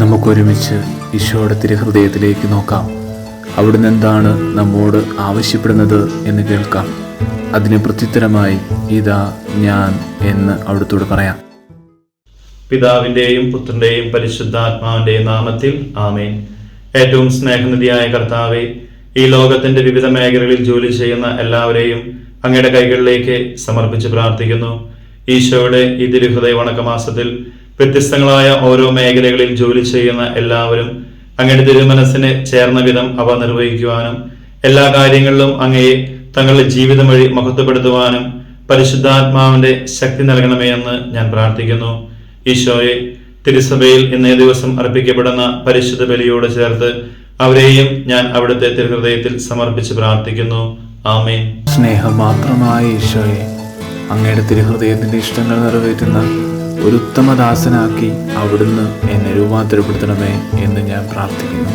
നമുക്കൊരുമിച്ച് ഈശോയുടെ തിരുഹൃദയത്തിലേക്ക് നോക്കാം. അവിടുന്ന് എന്താണ് നമ്മോട് ആവശ്യപ്പെടുന്നത് എന്ന് കേൾക്കാം. അതിന് പ്രത്യുത്തരമായി ഇതാ ഞാൻ എന്ന് അവിടുത്തോട് പറയാം. പിതാവിന്റെയും പുത്രന്റെയും പരിശുദ്ധാത്മാവിന്റെയും നാമത്തിൽ ആമേൻ. ഏറ്റവും സ്നേഹനിധിയായ കർത്താവെ, ഈ ലോകത്തിന്റെ വിവിധ മേഖലകളിൽ ജോലി ചെയ്യുന്ന എല്ലാവരെയും അങ്ങയുടെ കൈകളിലേക്ക് സമർപ്പിച്ച് പ്രാർത്ഥിക്കുന്നു. ഈശോയുടെ ഈ തിരുഹൃദയ വണക്കമാസത്തിൽ വ്യത്യസ്തങ്ങളായ ഓരോ മേഖലകളിൽ ജോലി ചെയ്യുന്ന എല്ലാവരും അങ്ങയുടെ തിരുമനസ്സിന് ചേർന്ന വിധം അവ നിർവഹിക്കുവാനും എല്ലാ കാര്യങ്ങളിലും അങ്ങയെ തങ്ങളുടെ ജീവിതം വഴി മഹത്വപ്പെടുത്തുവാനും പരിശുദ്ധാത്മാവിന്റെ ശക്തി നൽകണമേ എന്ന് ഞാൻ പ്രാർത്ഥിക്കുന്നു. ഈശോയെ, തിരുസഭയിൽ ഇന്നേ ദിവസം അർപ്പിക്കപ്പെടുന്ന പരിശുദ്ധ ബലിയോട് ചേർത്ത് അവരെയും ഞാൻ അവിടുത്തെ തിരുഹൃദയത്തിൽ സമർപ്പിച്ച് പ്രാർത്ഥിക്കുന്നു. ആമേൻ. സ്നേഹം മാത്രമായ ഈശോയെ, അങ്ങയുടെ തിരുഹൃദയത്തിന്റെ ഇഷ്ടങ്ങൾ നിറവേറ്റുന്ന ഒരു ഉത്തമദാസനാക്കി അവിടുന്ന് എന്നെ രൂപാന്തരപ്പെടുത്തണമേ എന്ന് ഞാൻ പ്രാർത്ഥിക്കുന്നു.